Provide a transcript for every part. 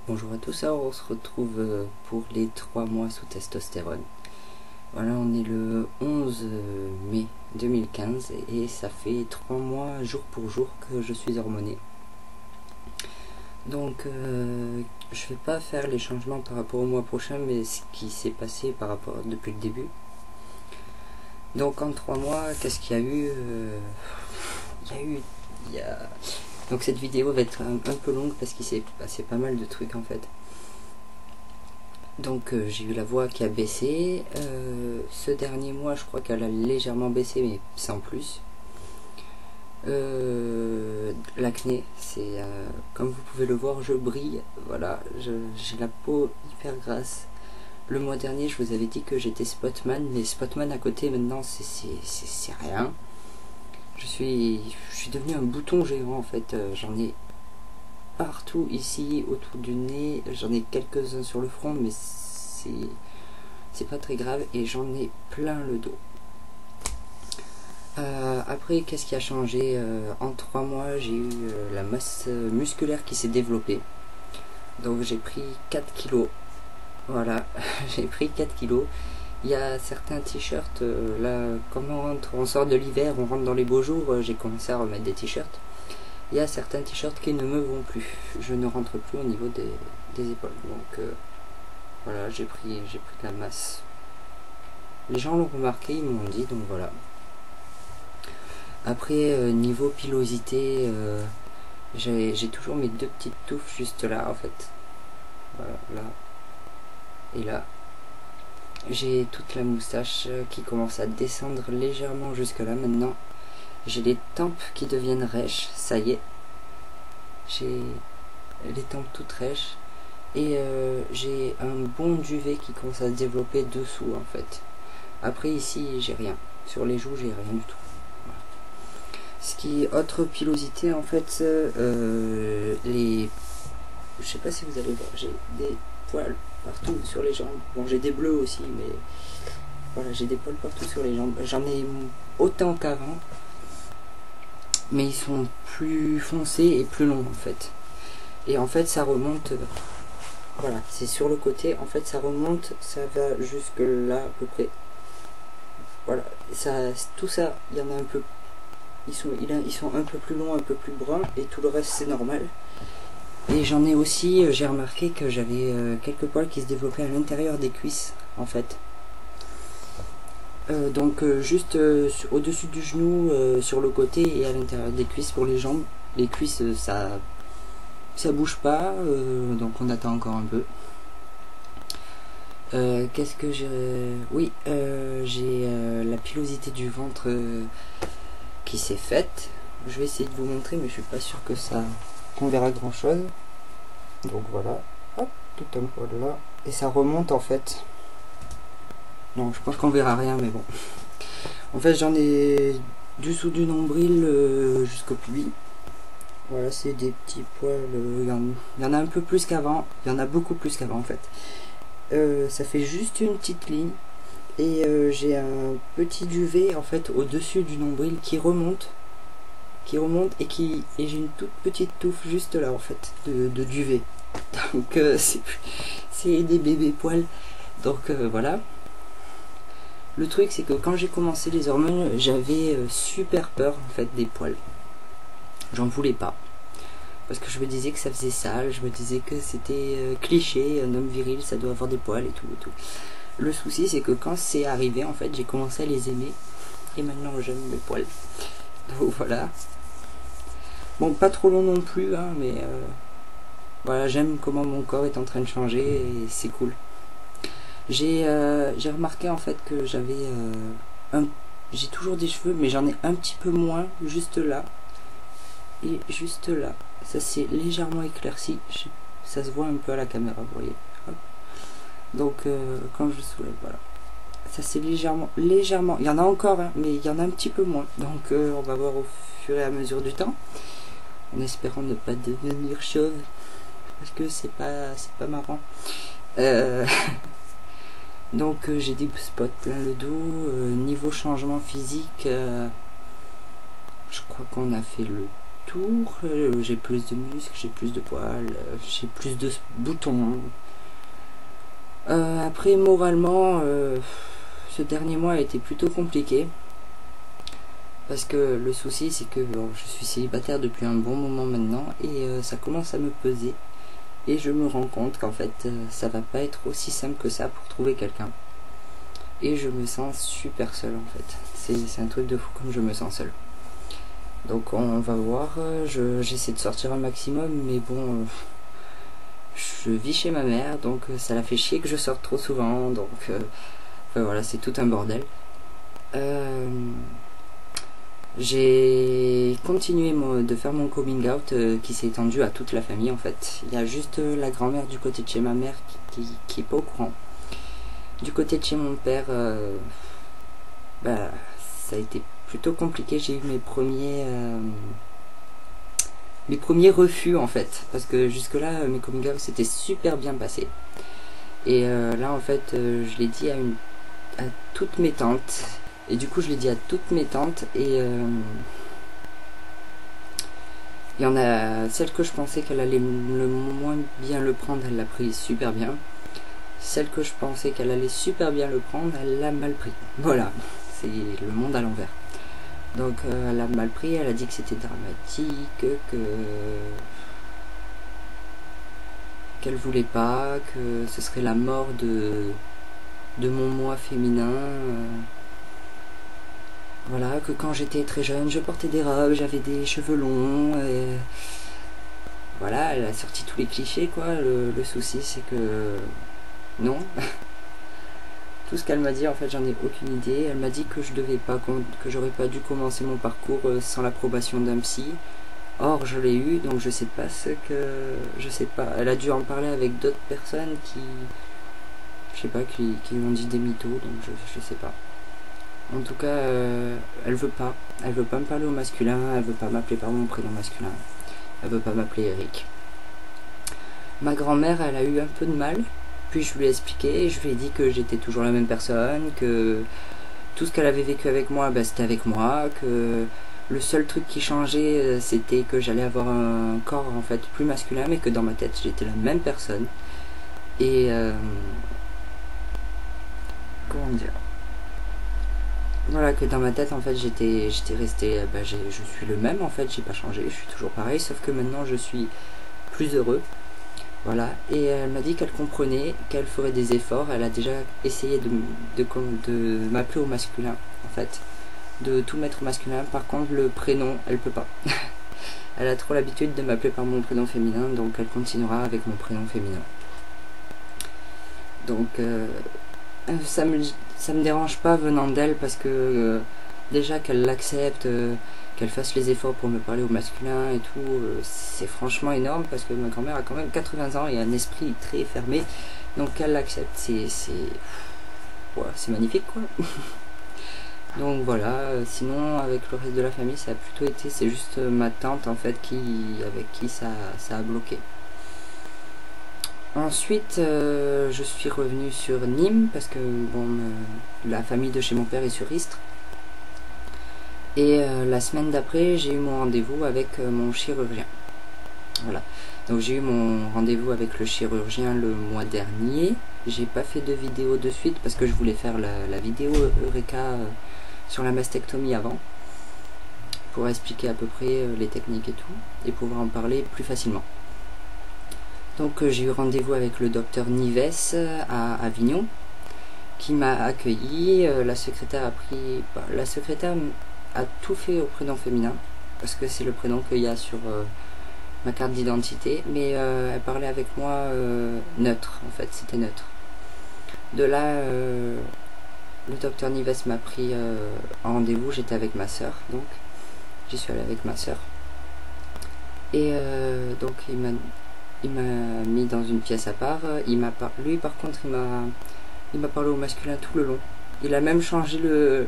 Bonjour à tous, alors on se retrouve pour les 3 mois sous testostérone. Voilà, on est le 11 mai 2015 et ça fait 3 mois jour pour jour que je suis hormoné. Donc je vais pas faire les changements par rapport au mois prochain, mais ce qui s'est passé par rapport depuis le début. Donc en 3 mois, qu'est-ce qu'il y a eu Donc cette vidéo va être un peu longue parce qu'il s'est passé pas mal de trucs en fait. Donc j'ai eu la voix qui a baissé. Ce dernier mois, je crois qu'elle a légèrement baissé, mais sans plus. L'acné, c'est comme vous pouvez le voir, je brille. Voilà, j'ai la peau hyper grasse. Le mois dernier, je vous avais dit que j'étais Spotman, mais Spotman à côté maintenant, c'est rien. Je suis devenu un bouton géant en fait. J'en ai partout ici, autour du nez, j'en ai quelques-uns sur le front, mais c'est pas très grave, et j'en ai plein le dos. Après, qu'est-ce qui a changé en 3 mois? J'ai eu la masse musculaire qui s'est développée, donc j'ai pris 4 kilos. Voilà, j'ai pris 4 kilos. Il y a certains t-shirts, là, comme on sort de l'hiver, on rentre dans les beaux jours, j'ai commencé à remettre des t-shirts. Il y a certains t-shirts qui ne me vont plus. Je ne rentre plus au niveau des épaules. Donc voilà, j'ai pris de la masse. Les gens l'ont remarqué, ils m'ont dit, donc voilà. Après, niveau pilosité, j'ai toujours mes 2 petites touffes juste là, en fait. Voilà, là. Et là. J'ai toute la moustache qui commence à descendre légèrement jusque là maintenant. J'ai les tempes qui deviennent rêches, ça y est. J'ai les tempes toutes rêches. Et j'ai un bon duvet qui commence à se développer dessous en fait. Après ici j'ai rien. Sur les joues j'ai rien du tout. Voilà. Ce qui est autre pilosité en fait, je sais pas si vous allez voir, j'ai des poils partout sur les jambes. Bon, j'ai des bleus aussi, mais voilà, j'ai des poils partout sur les jambes. J'en ai autant qu'avant, mais ils sont plus foncés et plus longs en fait. Et en fait ça remonte, voilà, c'est sur le côté, en fait ça remonte, ça va jusque là à peu près. Voilà, tout ça, il y en a un peu, ils sont un peu plus longs, un peu plus bruns, et tout le reste c'est normal. Et j'en ai aussi, j'ai remarqué que j'avais quelques poils qui se développaient à l'intérieur des cuisses en fait. Donc juste au-dessus du genou, sur le côté, et à l'intérieur des cuisses pour les jambes. Les cuisses, ça bouge pas, donc on attend encore un peu. Qu'est-ce que j'ai... Oui, j'ai la pilosité du ventre qui s'est faite. Je vais essayer de vous montrer, mais je suis pas sûr qu'on verra grand chose. Donc voilà, hop, tout un poil là, et ça remonte en fait. Non, je pense qu'on verra rien, mais bon. En fait, j'en ai dessous du nombril jusqu'au pubis. Voilà, c'est des petits poils. Il y en a un peu plus qu'avant. Il y en a beaucoup plus qu'avant en fait. Ça fait juste une petite ligne. Et j'ai un petit duvet en fait au-dessus du nombril qui remonte. Et j'ai une toute petite touffe juste là en fait de duvet. Donc c'est des bébés poils. Donc voilà. Le truc c'est que quand j'ai commencé les hormones, j'avais super peur en fait des poils. J'en voulais pas. Parce que je me disais que ça faisait sale, je me disais que c'était cliché, un homme viril ça doit avoir des poils et tout et tout. Le souci c'est que quand c'est arrivé en fait, j'ai commencé à les aimer. Et maintenant j'aime mes poils. Donc voilà. Bon, pas trop long non plus, hein, mais voilà, j'aime comment mon corps est en train de changer et c'est cool. J'ai remarqué en fait que j'ai toujours des cheveux, mais j'en ai un petit peu moins juste là et juste là. Ça s'est légèrement éclairci, ça se voit un peu à la caméra, vous voyez. Hop. Donc quand je soulève, voilà, ça c'est légèrement, il y en a encore, hein, mais il y en a un petit peu moins. Donc on va voir au fur et à mesure du temps, en espérant ne pas devenir chauve, parce que c'est pas marrant. Donc j'ai des spots plein le dos. Niveau changement physique, je crois qu'on a fait le tour, j'ai plus de muscles, j'ai plus de poils, j'ai plus de boutons. Après, moralement, ce dernier mois a été plutôt compliqué. Parce que le souci, c'est que bon, je suis célibataire depuis un bon moment maintenant et ça commence à me peser. Et je me rends compte qu'en fait, ça va pas être aussi simple que ça pour trouver quelqu'un. Et je me sens super seule en fait. C'est un truc de fou comme je me sens seule. Donc on va voir, j'essaie de sortir un maximum, mais bon, je vis chez ma mère, donc ça la fait chier que je sorte trop souvent, donc enfin, voilà, c'est tout un bordel. J'ai continué de faire mon coming out qui s'est étendu à toute la famille en fait. Il y a juste la grand-mère du côté de chez ma mère qui est pas au courant. Du côté de chez mon père, ça a été plutôt compliqué. J'ai eu mes premiers refus en fait, parce que jusque là mes coming out s'étaient super bien passés. Et là en fait je l'ai dit à toutes mes tantes. Et du coup je l'ai dit à toutes mes tantes et il y en a celle que je pensais qu'elle allait le moins bien le prendre, elle l'a pris super bien. Celle que je pensais qu'elle allait super bien le prendre, elle l'a mal pris. Voilà, c'est le monde à l'envers. Donc elle a mal pris, elle a dit que c'était dramatique, qu'elle voulait pas, que ce serait la mort de mon moi féminin. Voilà, que quand j'étais très jeune, je portais des robes, j'avais des cheveux longs, et voilà, elle a sorti tous les clichés, quoi. Le souci, c'est que non. Tout ce qu'elle m'a dit, en fait, j'en ai aucune idée. Elle m'a dit que j'aurais pas dû commencer mon parcours sans l'approbation d'un psy. Or, je l'ai eu, donc je sais pas je sais pas. Elle a dû en parler avec d'autres personnes je sais pas, qui lui ont dit des mythos, donc je sais pas. En tout cas, elle veut pas me parler au masculin, elle veut pas m'appeler par mon prénom masculin, elle veut pas m'appeler Eric. Ma grand-mère, elle a eu un peu de mal, puis je lui ai expliqué, je lui ai dit que j'étais toujours la même personne, que tout ce qu'elle avait vécu avec moi, c'était avec moi, que le seul truc qui changeait, c'était que j'allais avoir un corps en fait plus masculin, mais que dans ma tête, j'étais la même personne. Et comment dire, voilà, que dans ma tête en fait j'étais resté, je suis le même en fait, j'ai pas changé, je suis toujours pareil, sauf que maintenant je suis plus heureux. Voilà, et elle m'a dit qu'elle comprenait, qu'elle ferait des efforts. Elle a déjà essayé de m'appeler au masculin en fait, de tout mettre au masculin. Par contre le prénom, elle peut pas. Elle a trop l'habitude de m'appeler par mon prénom féminin, donc elle continuera avec mon prénom féminin. Donc ça me dérange pas venant d'elle, parce que déjà qu'elle l'accepte, qu'elle fasse les efforts pour me parler au masculin et tout, c'est franchement énorme, parce que ma grand-mère a quand même 80 ans et un esprit très fermé, donc qu'elle l'accepte, c'est magnifique quoi. Donc voilà, sinon avec le reste de la famille ça a plutôt été, c'est juste ma tante en fait avec qui ça a bloqué. Ensuite, je suis revenue sur Nîmes, parce que bon, la famille de chez mon père est sur Istres. Et la semaine d'après, j'ai eu mon rendez-vous avec mon chirurgien. Voilà. Donc j'ai eu mon rendez-vous avec le chirurgien le mois dernier. J'ai pas fait de vidéo de suite parce que je voulais faire la vidéo Eureka sur la mastectomie avant, pour expliquer à peu près les techniques et tout, et pouvoir en parler plus facilement. Donc j'ai eu rendez-vous avec le docteur Nives à Avignon, qui m'a accueilli. La secrétaire a tout fait au prénom féminin, parce que c'est le prénom qu'il y a sur ma carte d'identité, mais elle parlait avec moi neutre, en fait, c'était neutre. De là, le docteur Nives m'a pris en rendez-vous, j'étais avec ma soeur, donc j'y suis allée avec ma soeur. Et donc il m'a mis dans une pièce à part. Lui par contre il m'a parlé au masculin tout le long. Il a même changé le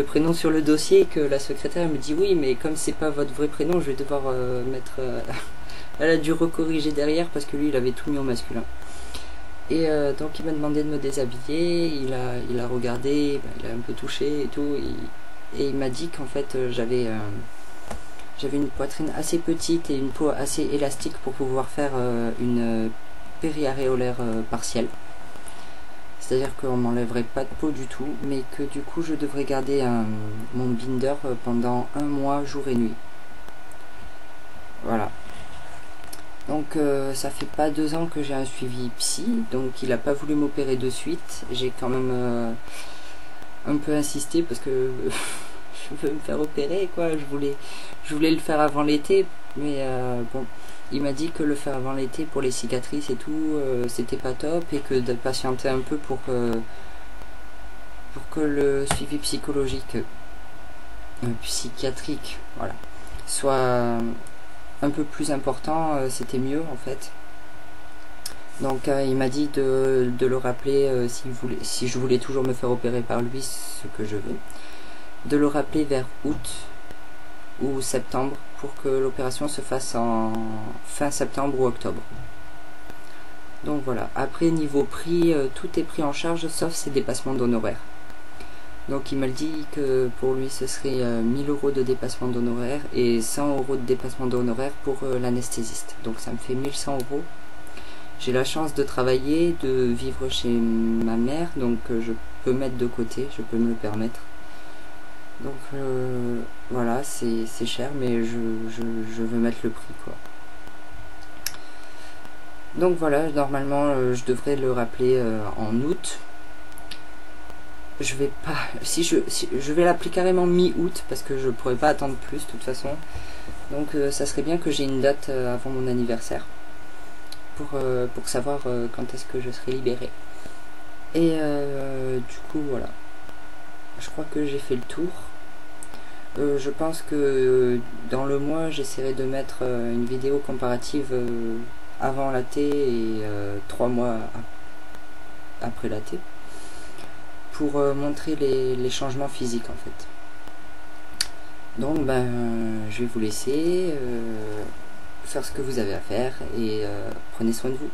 prénom sur le dossier, que la secrétaire me dit oui, mais comme c'est pas votre vrai prénom, je vais devoir mettre elle a dû recorriger derrière, parce que lui il avait tout mis au masculin. Et donc il m'a demandé de me déshabiller, il a regardé, il a un peu touché et tout, et il m'a dit qu'en fait j'avais j'avais une poitrine assez petite et une peau assez élastique pour pouvoir faire une périaréolaire partielle. C'est-à-dire qu'on m'enlèverait pas de peau du tout, mais que du coup je devrais garder mon binder pendant 1 mois jour et nuit. Voilà. Donc ça fait pas 2 ans que j'ai un suivi psy, donc il a pas voulu m'opérer de suite. J'ai quand même un peu insisté parce que je veux me faire opérer quoi. Je voulais le faire avant l'été, mais bon, il m'a dit que le faire avant l'été pour les cicatrices et tout, c'était pas top, et que de patienter un peu pour que le suivi psychologique, psychiatrique, voilà, soit un peu plus important, c'était mieux en fait. Donc il m'a dit de le rappeler si je voulais toujours me faire opérer par lui, ce que je veux, de le rappeler vers août ou septembre pour que l'opération se fasse en fin septembre ou octobre. Donc voilà, après niveau prix, tout est pris en charge sauf ses dépassements d'honoraires. Donc il m'a dit que pour lui ce serait 1000 € de dépassement d'honoraires et 100 € de dépassement d'honoraires pour l'anesthésiste. Donc ça me fait 1100 €. J'ai la chance de travailler, de vivre chez ma mère, donc je peux mettre de côté, je peux me le permettre. Donc voilà, c'est cher, mais je veux mettre le prix quoi. Donc voilà, normalement je devrais le rappeler en août. Je vais pas, si je vais l'appeler carrément mi-août parce que je pourrais pas attendre plus de toute façon. Donc ça serait bien que j'ai une date avant mon anniversaire pour savoir quand est-ce que je serai libérée. Et du coup voilà, je crois que j'ai fait le tour. Je pense que dans le mois j'essaierai de mettre une vidéo comparative avant la T et 3 mois après la T, pour montrer les changements physiques en fait. Donc ben je vais vous laisser faire ce que vous avez à faire et prenez soin de vous.